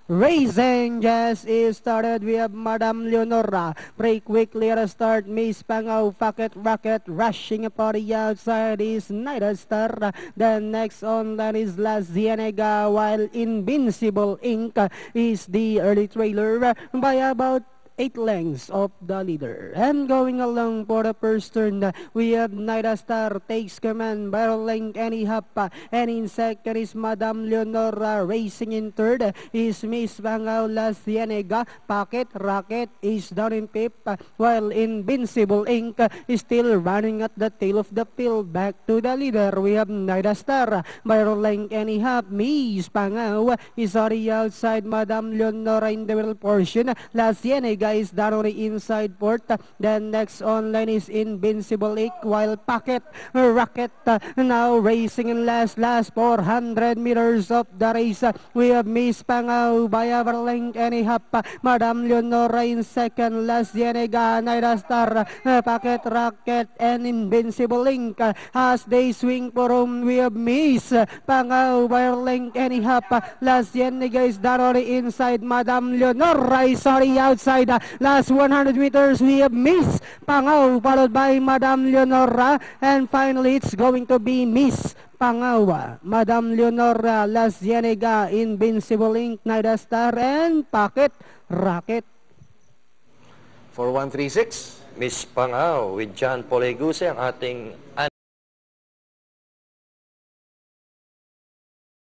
Racing just is started. We have Madam Leonora. Break quickly at a start. Miss Pangaw, Pocket Rocket. Rushing upon the outside is Night Star. The next on line is La Cienega, while Invincible Inc. is the early trailer by about 8 lengths of the leader. And going along for the first turn, we have Night Star takes command, battling any hapa. And in second is Madam Leonora. Racing in third is Miss Pangaw, La Cienega. Pocket Rocket is down in fifth, while Invincible Inc. is still running at the tail of the field. Back to the leader, we have Night Star, battling any hap. Miss Pangaw is on the outside. Madam Leonora in the middle portion. La Cienega is down on the inside port. Then next online is Invincible Inc. while Pocket Rocket now racing in last 400 meters of the race. We have Miss Pangaw by Everlink any hap. Madam Leonora in second. La Cienega, Night Star, Pocket Rocket and Invincible Inc. As they swing for home, we have Miss Pangaw by Everlink any hap. La Cienega is down on the inside. Madam Leonora is on the outside. Last 100 meters, we have Miss Pangaw, followed by Madam Leonora. And finally, it's going to be Miss Pangaw, Madam Leonora, La Cienega, Invincible Inc., Night Star, and Pocket Rocket. For 136, Miss Pangaw with John Poleguse, ang ating